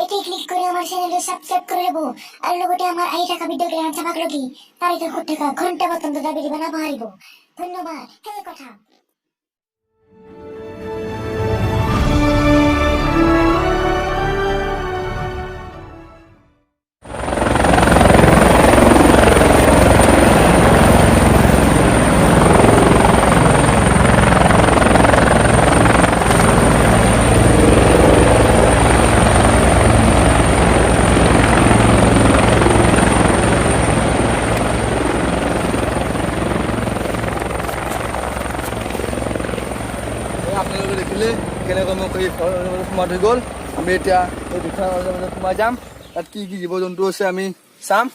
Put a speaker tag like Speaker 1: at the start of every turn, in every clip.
Speaker 1: এটি ক্লিক করে আমার চ্যানেলটি সাবস্ক্রাইব করে নেব আর লগতে আমার আই টাকা ভিডিও কে আনছা পাগলো কি তারিখে টাকা ঘন্টা পর্যন্ত দাবি দিবা না পারিব ধন্যবাদ এই কথা
Speaker 2: আপোনালোকে দেখিলে কেনেকৈ মোক এই সোমাই থৈ গ'ল। আমি এতিয়া এই বিখ্যাত মাজত সোমাই যাম। তাত কি কি জীৱ জন্তু আছে আমি চাম।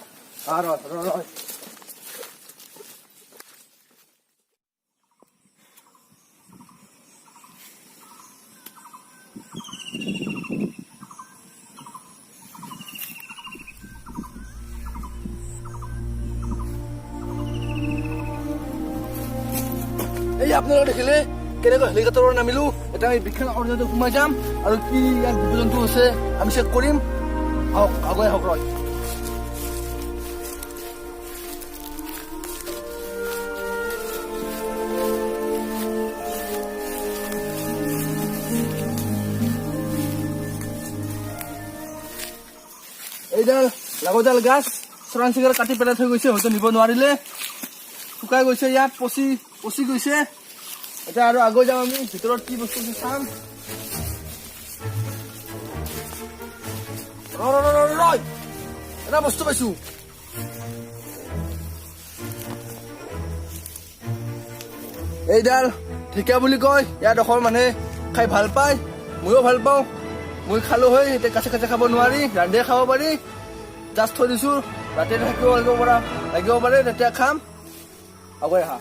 Speaker 2: এই আপোনালোকে দেখিলে কেনেকৈ হেলিকপ্টাৰত নামিলো। এতিয়া আমি বিখ্যাত অৰণ্যত সোমাই যাম আৰু কি ইয়াত জীৱ জন্তু আছে আমি চেক কৰিম। আহক আগুৱাই আহক ৰয়। এইডাল লাগোডাল গাছ চৰাং চিঙাৰ কাটি পেলাই থৈ গৈছে, হয়তো নিব নোৱাৰিলে, শুকাই গৈছে, ইয়াত পচি গৈছে। এতিয়া আৰু আগুৱাই যাম আমি, ভিতৰত কি বস্তু আছে চাম। ৰয় এটা বস্তু পাইছো। এইডাল ঢেকীয়া বুলি কয়, ইয়াত অসমৰ মানুহে খাই ভাল পায়, ময়ো ভাল পাওঁ। মই খালো হয়, এতিয়া কাছে কাছে খাব নোৱাৰি, ৰান্ধিয়ে খাব পাৰি। জাষ্ট থৈ দিছো, ৰাতি থাকিব লাগিব পাৰে, তেতিয়া খাম। আগুৱাই আহা।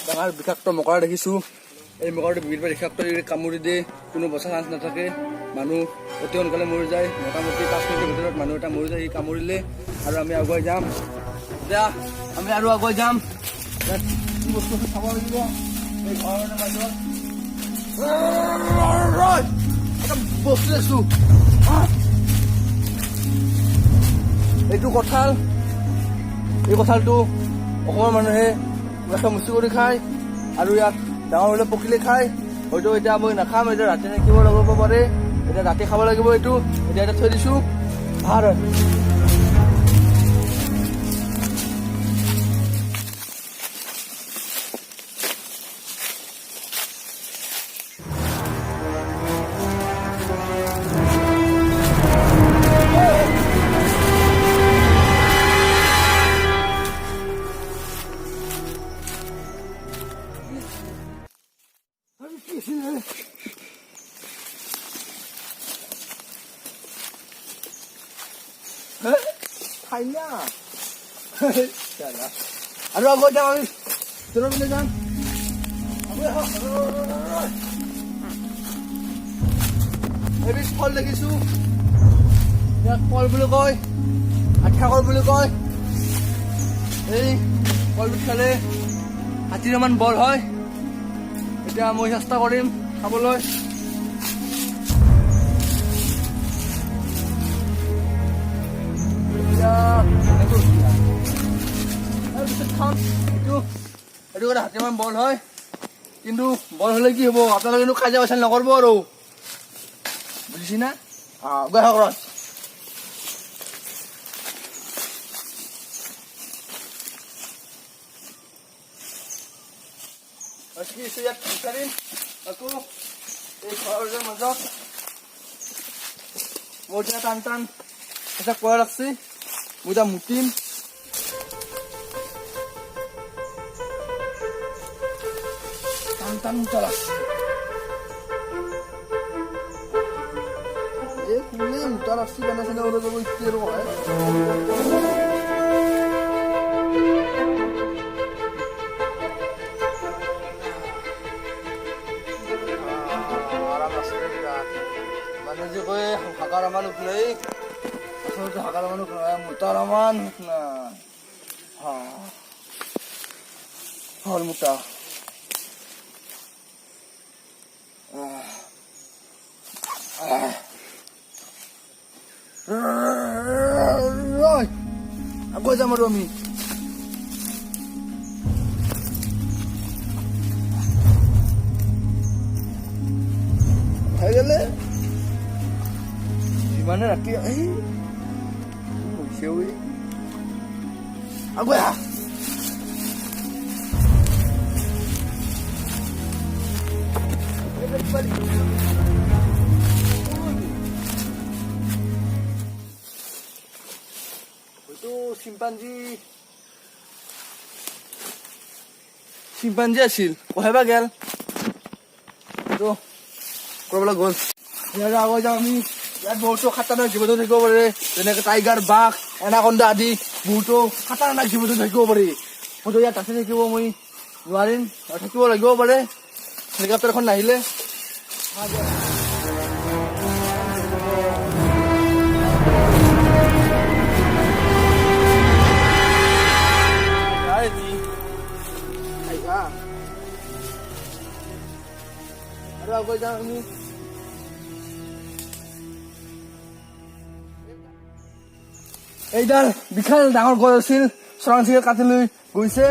Speaker 2: ডাঙৰ বিষাক্ত মকৰা দেখিছো। এই মকৰাটো বিবিধ বিষাক্ত কামুৰি দিয়ে, কোনো বচা চান্স নাথাকে। মানুহ অতি সোনকালে মৰি যায়, মোটামুটি 5 মিনিটৰ ভিতৰত মানুহ এটা মৰি যায় সি কামুৰিলে। আৰু আমি আগুৱাই যাম, এতিয়া আমি আৰু আগুৱাই যাম। ইয়াত কি বস্তু চাব লাগিব এই ঘৰৰ মাজত। এটা বস্তু দেখিছো, এইটো কঁঠাল। এই কঁঠালটো অসমৰ মানুহে মুচি কৰি খায় আৰু ইয়াক ডাঙৰ হ'লে পকিলে খায়। হয়তো এতিয়া মই নাখাম, এতিয়া ৰাতি থাকিব লাগিব পাৰে, এতিয়া ৰাতি খাব লাগিব। এইটো এতিয়া থৈ দিছো। ভাল হয়। আৰু আগুৱাই যাম আমি, ভিতৰৰ পিনে যাম। এবিধ ফল দেখিছো, ইয়াক ফল বুলি কয়, আঠা কল বুলি কয়। এই ফলবিধ খালে 60 মান বল হয়। এতিয়া মই চেষ্টা কৰিম খাবলৈ। এইটো 60 মান বল হয়, কিন্তু বল হলে কি হব, আপোনালোকে কিন্তু কাজিয়া পেচাল নকৰিব আৰু, বুজিছি না? গৈ আহক ৰয়। ইয়াত বিচাৰিম আকৌ এই ঘৰৰ মাজত মোৰ এতিয়া টান টান এটা কোৱা লাগছে, মই এতিয়া মুতিম। টান টান মুতা লাগছে, এই কোনে মুতা লাগছে কেনে চেনে ওলাই যাব ইচ্ছে আৰু হয়। মানুহ যে কয় হাকাৰ মানুহ নাই, আচলতে হাকাৰ মানুহ নহয়, মোটাৰ মানুহ না। হ'ল মোটা আকৌ যাম আৰু আমি খাই গেলে যিমানে ৰাতি আহি হৈছে আকৌ আহ চিম্পাঞ্জী আছিল কহেবা গেল কৰবালৈ গ'ল ইয়াৰ আগত যাওঁ আমি ইয়াত বহুতো খাতাৰনাক জীৱ জন্তু থাকিব পাৰে যেনেকে টাইগাৰ বাঘ এনাকন্দা আদি বহুতো খাতাৰনাক জীৱ জন্তু থাকিব পাৰে মইতো ইয়াত আছে থাকিব মই নোৱাৰিম আৰু থাকিব লাগিব পাৰে হেলিকপ্টাৰখন নাহিলে আৰু আগত যাওঁ আমি এইডাল বিশাল ডাঙৰ গছ আছিল চৰাং চিঙে কাটি লৈ গৈছে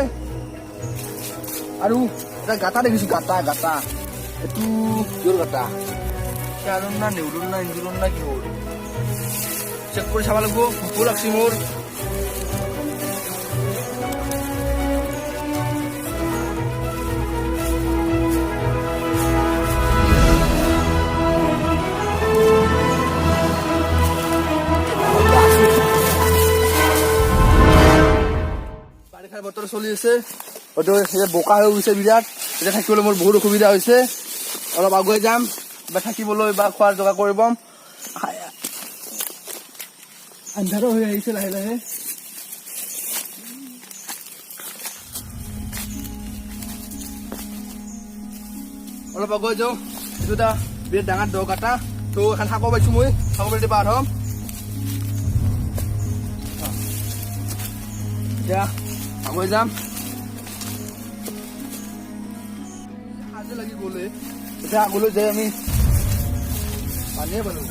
Speaker 2: আৰু এটা গাঁতা দেখিছো গাঁতা এইটো কিহৰ গাঁতা কাৰণ না নেউলুৰ না ইন্দুৰৰ না কিহৰ চেক কৰি চাব লাগিব ভোকো লাগছি মোৰ বতৰ চলি আছে হয়তো বোকা হৈ গৈছে বিৰাট এতিয়া থাকিবলৈ মোৰ বহুত অসুবিধা হৈছে অলপ আগুৱাই যাম বা থাকিবলৈ বা খোৱাৰ যোগাৰ কৰিব আন্ধাৰো হৈ আহিছে লাহে লাহে অলপ আগুৱাই যাওঁ এইটো এটা বিৰাট ডাঙৰ দ কাটা তো এখন শাকো পাইছো মই শাকো পাতি পাৰ হ'ম এতিয়া আগুৱাই যাম সাজে লাগি গ'লে এতিয়া আগলৈ যাই আমি পানীয়ে পালো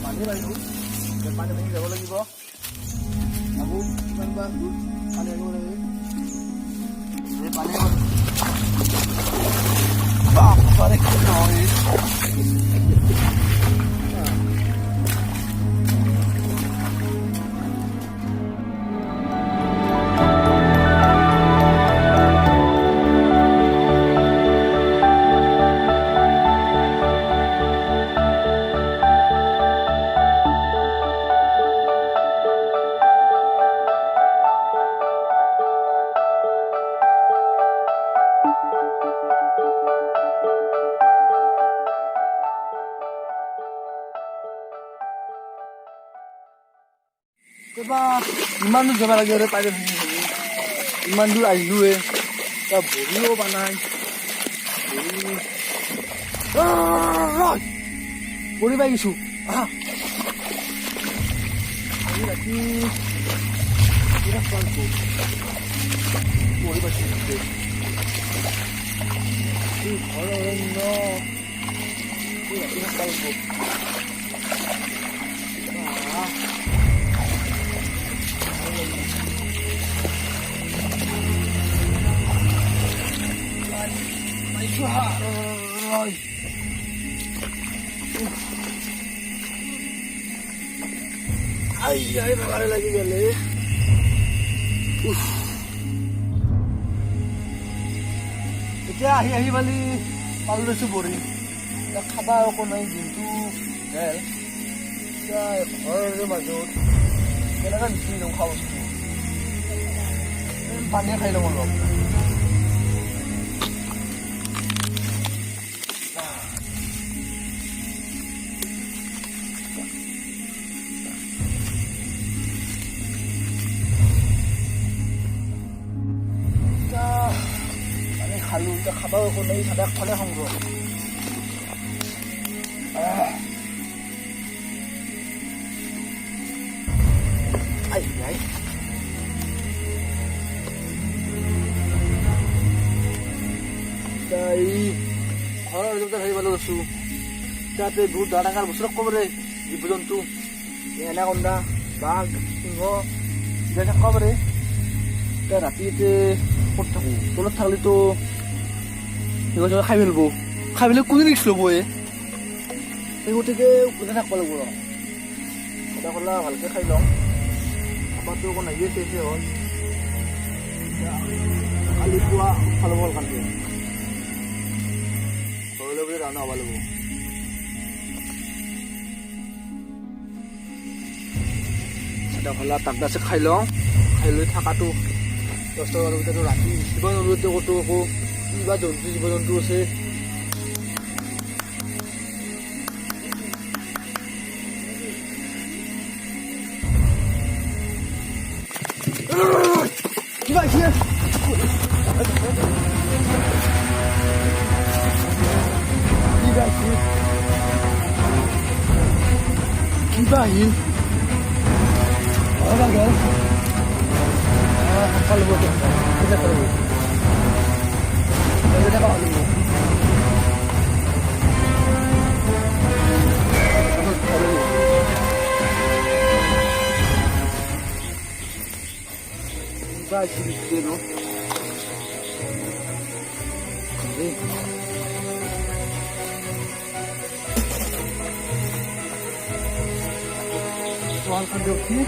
Speaker 2: পানী পাৰিলো পানী পানী যাব লাগিব আকৌ কিমান বা পানী আহিব লাগে পানী বাপৰে ইমান দূৰ যাব লাগে পাইৰে ভাঙি ভাঙি ইমান দূৰ আহিলোৱে ভৰিও বানাই ভৰি পাই গৈছো ৰাতি ভৰি পাইছো ঘৰ অৰণ্য ৰাতি Ay, baka lagi gali. এতিয়া আহি পালি পাল লৈছো বৰি খাবা একো নাই দিনটো গেল এতিয়া ঘৰৰ মাজত কেনেকৈ বিচাৰি লওঁ খোৱা বস্তু পানীয়ে খাই লওঁ অলপ খালো এতিয়া খাবাও একো নাই চাদা খালে সংগ্ৰহ Ay. তাই ঘৰৰ দেউতা ভাবি পালোঁ আছোঁ তাতে বহুত ডাঙৰ বছৰক ক'ব ৰে জীৱ জন্তু এনাকন্দা বাঘ সিংহ এইবিলাক থাকিব পাৰে এতিয়া ৰাতিতে ক'ত থাকোঁ তলত থাকিলেতো সিহঁতে খাই পেলাব খাই পেলাই কোনে ৰিক্স ল'ব সেই গতিকে কোনে থাকিব লাগিব ৰ এটা ক'লা ভালকৈ খাই লওঁ খাবাৰটো অকণ আহি আছে হ'ল কালি পুৱা ভাল হ'ব কালি ঘৰলৈ বুলি ৰাওনা হ'ব লাগিব এটা হ'লা তাকদাছে খাই লওঁ খাই লৈ থকাটো 10 টকাৰ ভিতৰতো ৰাতি জীৱ জন্তু ক'তো আকৌ কিবা জন্তু জীৱ জন্তু আছে কিবা আহিছে কিবা আহিল গ'ল সফল হ'ব soal kandungnya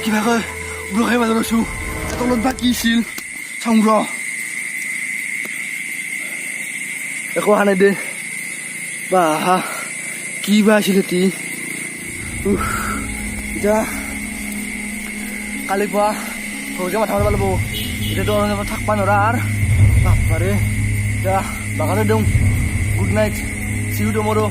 Speaker 2: কিবাকৈ ব্লকে মাজত আছোঁ তলত বা কি আছিল চাওঁ ৰ একো অহা নাই দে বা কি বা আছিল এটি এতিয়া কালি পুৱা সহজে মাথা মাৰিব লাগিব এতিয়াতো থাকিব নোৱাৰা আৰু বাপাৰে এতিয়া বাগানে দিওঁ গুড নাইট চিউ টুমৰো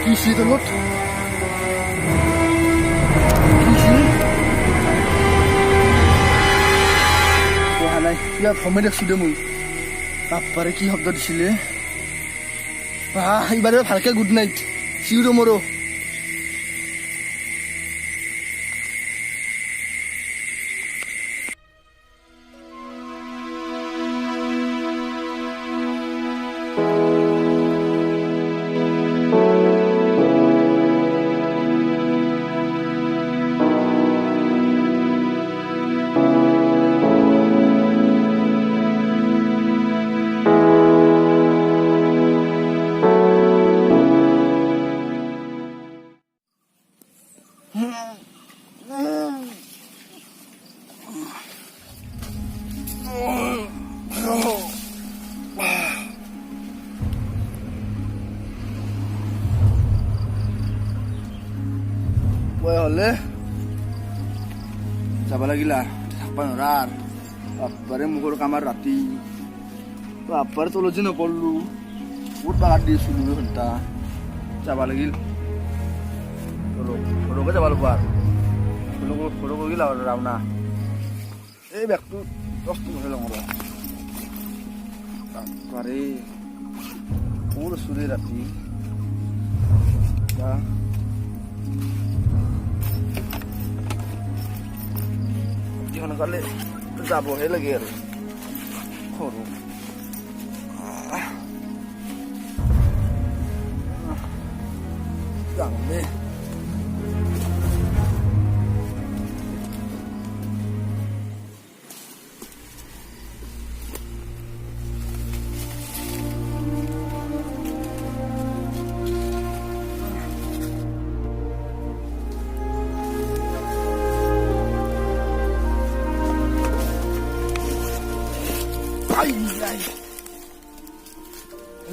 Speaker 2: কি সি তলত অহা নাই কিবা ভমে দেখছোঁ দে মই বাপাৰে কি শব্দ দিছিলে এইবাৰে ভালকে গুড নাইট চিউ টুমৰো হ'লে যাব লাগিলা থাকিব নোৱাৰা বাপাৰে মুখৰ কামাৰ ৰাতি বাপাৰে তলত যে নপৰিলোঁ বহুত বাগাত দি আছোঁ 2 ঘণ্টা যাব লাগিল সৰুকে যাব লাগিব আৰু সৰুকৈ গিলা ৰাওনা এই বেগটো 10 টকা লওঁ আৰু বাপাৰে বহুত আছোঁ দেই ৰাতি সোনকালে যাবহে লাগে আৰু সৰু যাওঁ দেই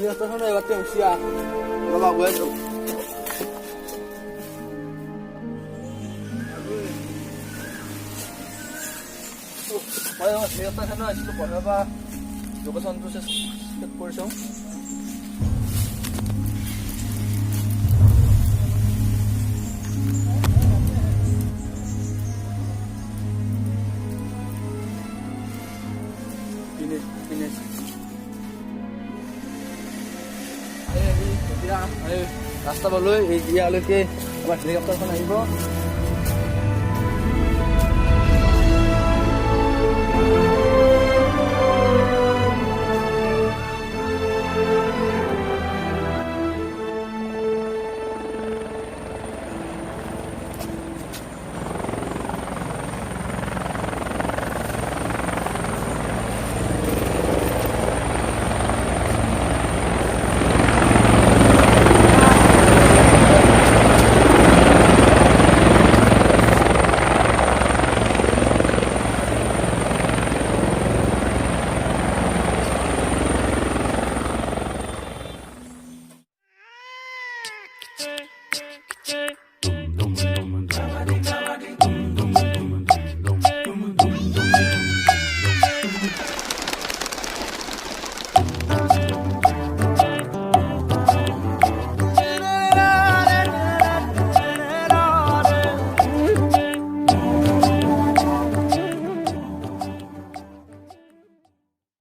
Speaker 2: ৰাস্তাখন এবাৰতে উঠিয়া অলপ আগুৱাই আছো ৰাস্তাখন আহিছিলো পঢ়াৰ পৰা লোকেশ্যনটো চেক কৰিছোঁ ৰাস্তা পালৈ ইয়ালৈকে আমাৰ হেলিকপ্টাৰখন আহিব